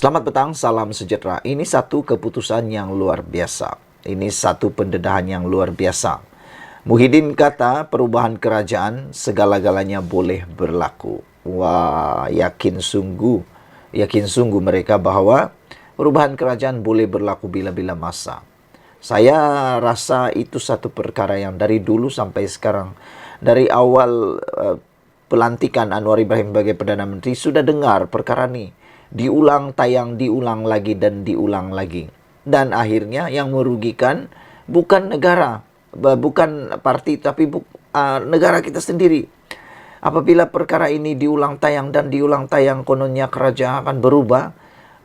Selamat petang, salam sejahtera. Ini satu keputusan yang luar biasa. Ini satu pendedahan yang luar biasa. Muhyiddin kata perubahan kerajaan segala-galanya boleh berlaku. Wah, yakin sungguh mereka bahwa perubahan kerajaan boleh berlaku bila-bila masa. Saya rasa itu satu perkara yang dari dulu sampai sekarang, dari awal pelantikan Anwar Ibrahim sebagai Perdana Menteri, sudah dengar perkara ini. Diulang tayang, diulang lagi dan diulang lagi. Dan akhirnya yang merugikan bukan negara, bukan parti, tapi negara kita sendiri. Apabila perkara ini diulang tayang dan diulang tayang, kononnya kerajaan akan berubah,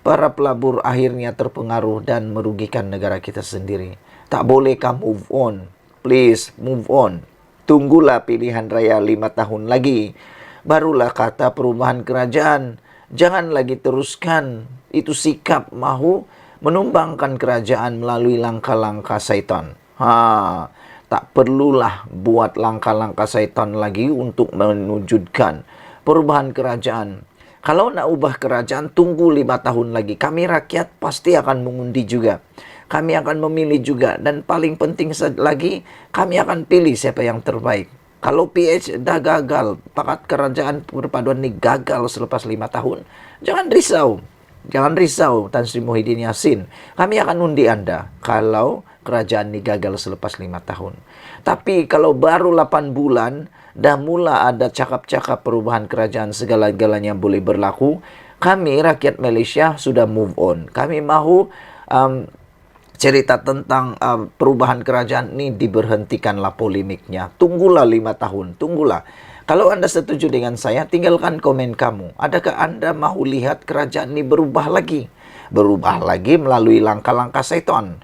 para pelabur akhirnya terpengaruh dan merugikan negara kita sendiri. Tak bolehkah move on? Please, move on. Tunggulah pilihan raya 5 tahun lagi. Barulah kata perubahan kerajaan. Jangan lagi teruskan itu sikap mahu menumbangkan kerajaan melalui langkah-langkah syaitan. Tak perlulah buat langkah-langkah syaitan lagi untuk menwujudkan perubahan kerajaan. Kalau nak ubah kerajaan, tunggu 5 tahun lagi. Kami rakyat pasti akan mengundi juga. Kami akan memilih juga. Dan paling penting lagi, kami akan pilih siapa yang terbaik. Kalau PH dah gagal, pakat kerajaan perpaduan ini gagal selepas 5 tahun, jangan risau. Jangan risau, Tan Sri Muhyiddin Yassin. Kami akan undi Anda kalau kerajaan ini gagal selepas 5 tahun. Tapi kalau baru 8 bulan, dah mula ada cakap-cakap perubahan kerajaan segala-galanya boleh berlaku, kami rakyat Malaysia sudah move on. Kami mahu cerita tentang perubahan kerajaan ini diberhentikanlah polemiknya. Tunggulah 5 tahun, tunggulah. Kalau Anda setuju dengan saya, tinggalkan komen kamu. Adakah Anda mahu lihat kerajaan ini berubah lagi? Berubah lagi melalui langkah-langkah syaitan.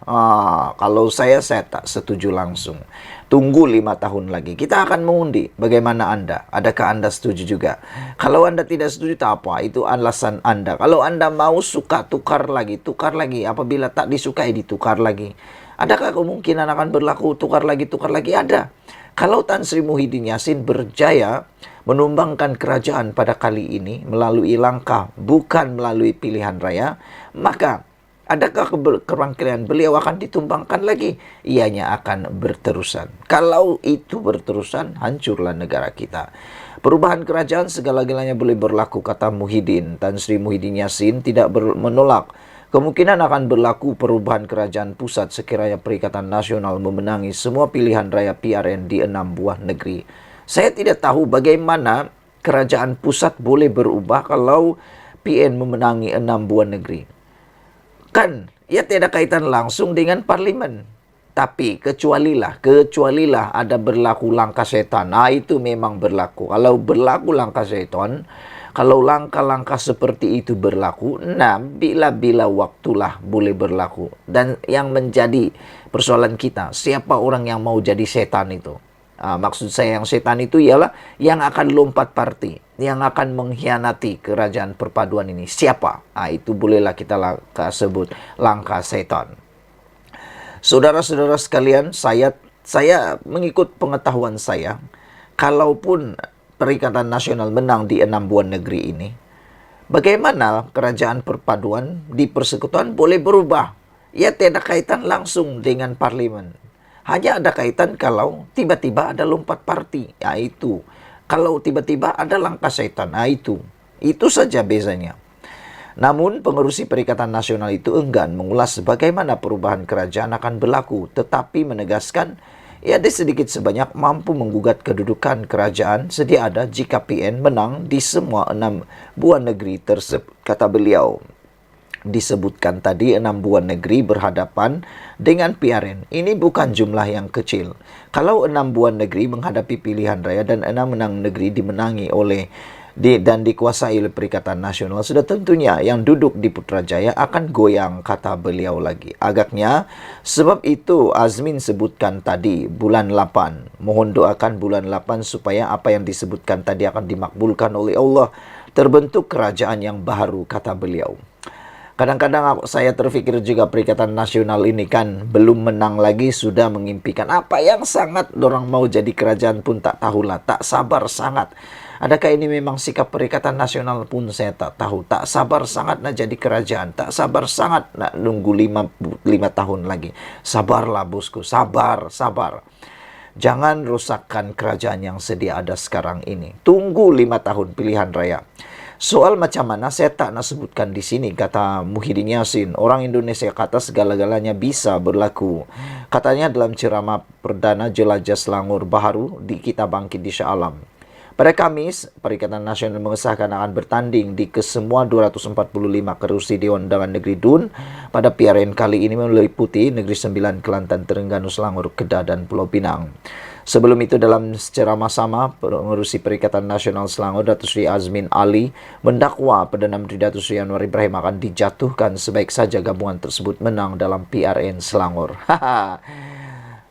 Kalau saya tak setuju langsung. Tunggu 5 tahun lagi. Kita akan mengundi bagaimana Anda. Adakah Anda setuju juga? Kalau Anda tidak setuju, tak apa. Itu alasan Anda. Kalau Anda mau suka, tukar lagi. Tukar lagi. Apabila tak disukai, ditukar lagi. Adakah kemungkinan akan berlaku tukar lagi? Ada. Kalau Tan Sri Muhyiddin Yassin berjaya menumbangkan kerajaan pada kali ini melalui langkah, bukan melalui pilihan raya, maka adakah kemungkinan beliau akan ditumbangkan lagi? Ianya akan berterusan. Kalau itu berterusan, hancurlah negara kita. Perubahan kerajaan segala-galanya boleh berlaku, kata Muhyiddin. Tan Sri Muhyiddin Yassin tidak menolak kemungkinan akan berlaku perubahan kerajaan pusat sekiranya Perikatan Nasional memenangi semua pilihan raya PRN di 6 buah negeri. Saya tidak tahu bagaimana kerajaan pusat boleh berubah kalau PN memenangi 6 buah negeri. Kan, ia tidak kaitan langsung dengan parlimen. Tapi kecualilah ada berlaku langkah syaitan. Itu memang berlaku. Kalau berlaku langkah syaitan, kalau langkah-langkah seperti itu berlaku, bila-bila waktulah boleh berlaku. Dan yang menjadi persoalan kita, siapa orang yang mau jadi setan itu? Maksud saya yang setan itu ialah yang akan lompat parti, yang akan mengkhianati kerajaan perpaduan ini. Siapa? Itu bolehlah kita sebut langkah setan. Saudara-saudara sekalian, saya mengikut pengetahuan saya, kalaupun Perikatan Nasional menang di 6 buah negeri ini, bagaimana kerajaan perpaduan di persekutuan boleh berubah? Ia tidak kaitan langsung dengan parlimen. Hanya ada kaitan kalau tiba-tiba ada lompat parti. Itu. Kalau tiba-tiba ada langkah syaitan. Itu. Itu saja bezanya. Namun pengerusi Perikatan Nasional itu enggan mengulas bagaimana perubahan kerajaan akan berlaku, tetapi menegaskan ia sedikit sebanyak mampu menggugat kedudukan kerajaan sedia ada jika PN menang di semua 6 buah negeri tersebut. Kata beliau, disebutkan tadi 6 buah negeri berhadapan dengan PRN. Ini bukan jumlah yang kecil. Kalau 6 buah negeri menghadapi pilihan raya dan 6 negeri dimenangi oleh dan dikuasai oleh Perikatan Nasional, sudah tentunya yang duduk di Putrajaya akan goyang, kata beliau lagi. Agaknya sebab itu Azmin sebutkan tadi bulan 8. Mohon doakan bulan 8 supaya apa yang disebutkan tadi akan dimakbulkan oleh Allah. Terbentuk kerajaan yang baru, kata beliau. Kadang-kadang saya terfikir juga Perikatan Nasional ini kan belum menang lagi sudah mengimpikan apa yang sangat dorang mau jadi kerajaan pun tak tahulah, tak sabar sangat. Adakah ini memang sikap Perikatan Nasional pun saya tak tahu. Tak sabar sangat nak jadi kerajaan. Tak sabar sangat nak nunggu 5 tahun lagi. Sabarlah bosku, sabar, sabar. Jangan rosakkan kerajaan yang sedia ada sekarang ini. Tunggu 5 tahun pilihan raya. Soal macam mana saya tak nak sebutkan di sini, kata Muhyiddin Yassin. Orang Indonesia kata segala-galanya bisa berlaku. Katanya dalam ceramah perdana Jelajah Selangor Baharu di Kita Bangkit di Shah Alam. Pada Kamis, Perikatan Nasional mengesahkan akan bertanding di kesemua 245 kerusi Dewan Undangan Negeri DUN pada PRN kali ini meliputi Negeri Sembilan, Kelantan, Terengganu, Selangor, Kedah, dan Pulau Pinang. Sebelum itu dalam ceramah sama, pengurusi Perikatan Nasional Selangor Datuk Seri Azmin Ali mendakwa Perdana Menteri Datuk Seri Anwar Ibrahim akan dijatuhkan sebaik saja gabungan tersebut menang dalam PRN Selangor.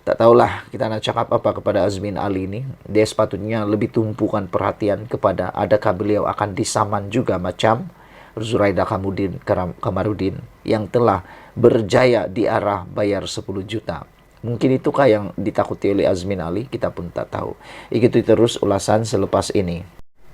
Tak tahulah kita nak cakap apa kepada Azmin Ali ini. Dia sepatutnya lebih tumpukan perhatian kepada adakah beliau akan disaman juga macam Zuraida Kamarudin yang telah berjaya di arah bayar 10 juta. Mungkin itukah yang ditakuti oleh Azmin Ali? Kita pun tak tahu. Ikuti terus ulasan selepas ini.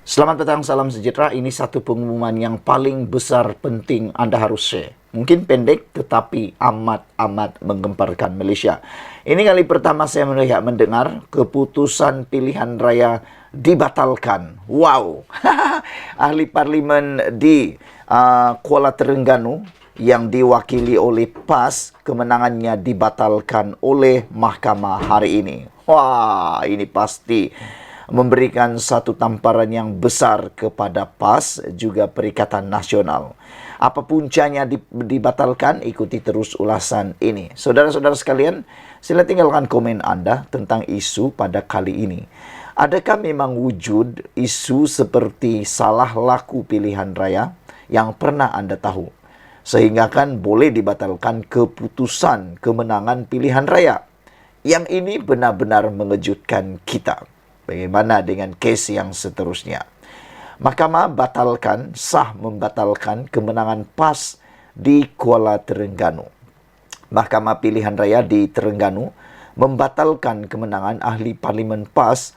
Selamat petang, salam sejahtera. Ini satu pengumuman yang paling besar penting Anda harus share. Mungkin pendek tetapi amat menggemparkan Malaysia. Ini kali pertama saya melihat mendengar keputusan pilihan raya dibatalkan. Wow. Ahli parlimen di Kuala Terengganu yang diwakili oleh PAS, kemenangannya dibatalkan oleh mahkamah hari ini. Wah, ini pasti memberikan satu tamparan yang besar kepada PAS juga Perikatan Nasional. Apa puncanya dibatalkan? Ikuti terus ulasan ini. Saudara-saudara sekalian, sila tinggalkan komen Anda tentang isu pada kali ini. Adakah memang wujud isu seperti salah laku pilihan raya yang pernah Anda tahu? Sehingga kan boleh dibatalkan keputusan kemenangan pilihan raya. Yang ini benar-benar mengejutkan kita. Bagaimana dengan kes yang seterusnya? Mahkamah sah membatalkan kemenangan PAS di Kuala Terengganu. Mahkamah Pilihan Raya di Terengganu membatalkan kemenangan ahli parlimen PAS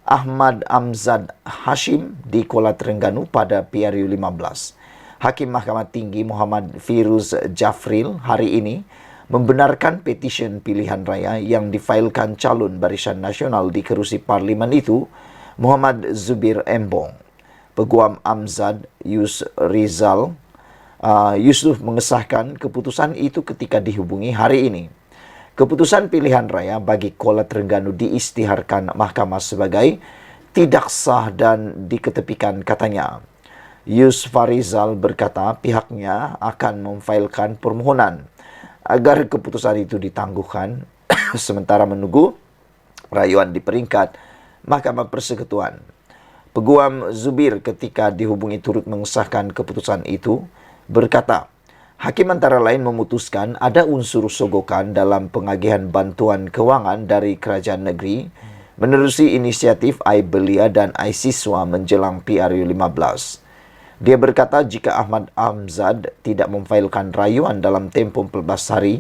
Ahmad Amzad Hashim di Kuala Terengganu pada PRU 15. Hakim Mahkamah Tinggi Muhammad Firuz Jafril hari ini membenarkan petisyen pilihan raya yang difailkan calon Barisan Nasional di kerusi parlimen itu, Muhammad Zubir Embong. Peguam Amzad Yusuf mengesahkan keputusan itu ketika dihubungi hari ini. Keputusan pilihan raya bagi Kuala Terengganu diisytiharkan mahkamah sebagai tidak sah dan diketepikan, katanya. Yus Farizal berkata pihaknya akan memfailkan permohonan agar keputusan itu ditangguhkan sementara menunggu rayuan di peringkat Mahkamah Persekutuan. Peguam Zubir ketika dihubungi turut mengesahkan keputusan itu berkata, hakim antara lain memutuskan ada unsur sogokan dalam pengagihan bantuan kewangan dari kerajaan negeri menerusi inisiatif iBelia dan iSiswa menjelang PRU 15. Dia berkata jika Ahmad Amzad tidak memfailkan rayuan dalam tempoh 14 hari,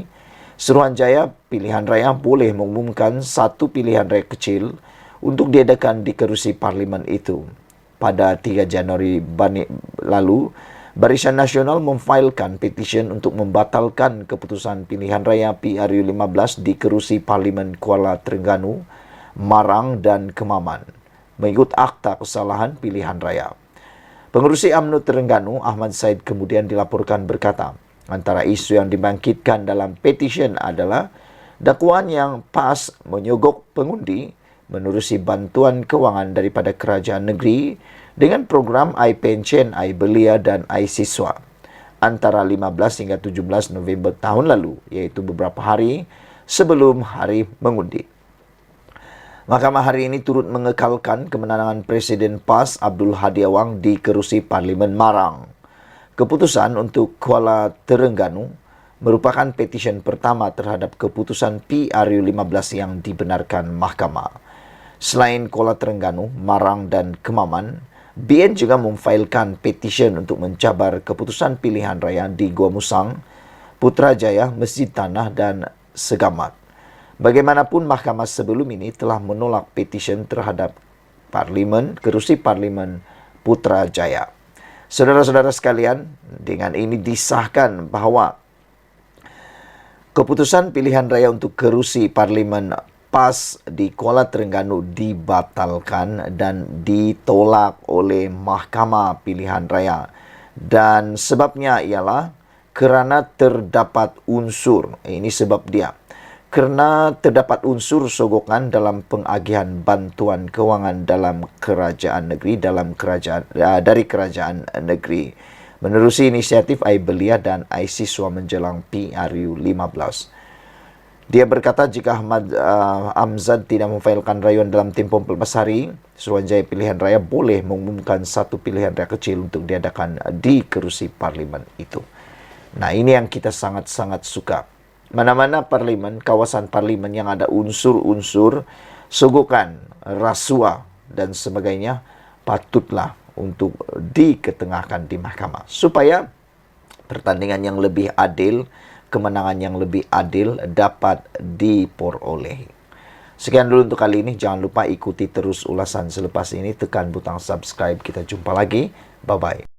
Suruhanjaya Pilihan Raya boleh mengumumkan satu pilihan raya kecil untuk diadakan di kerusi parlimen itu. Pada 3 Januari lalu, Barisan Nasional memfailkan petisyen untuk membatalkan keputusan pilihan raya PRU 15 di kerusi parlimen Kuala Terengganu, Marang dan Kemaman, mengikut akta kesalahan pilihan raya. Pengurusi UMNO Terengganu, Ahmad Said, kemudian dilaporkan berkata, antara isu yang dibangkitkan dalam petisyen adalah dakwaan yang PAS menyogok pengundi menerusi bantuan kewangan daripada kerajaan negeri dengan program iPension, iBelia dan iSiswa antara 15 hingga 17 November tahun lalu, iaitu beberapa hari sebelum hari mengundi. Mahkamah hari ini turut mengekalkan kemenangan Presiden PAS Abdul Hadi Awang di kerusi Parlimen Marang. Keputusan untuk Kuala Terengganu merupakan petisyen pertama terhadap keputusan PRU 15 yang dibenarkan mahkamah. Selain Kuala Terengganu, Marang dan Kemaman, BN juga memfailkan petisyen untuk mencabar keputusan pilihan raya di Gua Musang, Putrajaya, Masjid Tanah dan Segamat. Bagaimanapun, mahkamah sebelum ini telah menolak petisyen terhadap kerusi parlimen Putrajaya. Saudara-saudara sekalian, dengan ini disahkan bahawa keputusan pilihan raya untuk kerusi parlimen PAS di Kuala Terengganu dibatalkan dan ditolak oleh Mahkamah Pilihan Raya. Dan sebabnya ialah kerana terdapat unsur, ini sebab dia, kerana terdapat unsur sogokan dalam pengagihan bantuan kewangan dalam kerajaan negeri, dari kerajaan negeri. Menerusi inisiatif Aibelia dan Aisiswa menjelang PRU 15. Dia berkata jika Ahmad Amzad tidak memfailkan rayuan dalam tempoh 14 hari, Suruhanjaya Pilihan Raya boleh mengumumkan satu pilihan raya kecil untuk diadakan di kerusi parlimen itu. Nah, ini yang kita sangat-sangat suka. Mana-mana parlimen, kawasan parlimen yang ada unsur-unsur sogokan, rasuah dan sebagainya, patutlah untuk diketengahkan di mahkamah supaya pertandingan yang lebih adil, kemenangan yang lebih adil dapat diperolehi. Sekian dulu untuk kali ini. Jangan lupa ikuti terus ulasan selepas ini. Tekan butang subscribe. Kita jumpa lagi. Bye-bye.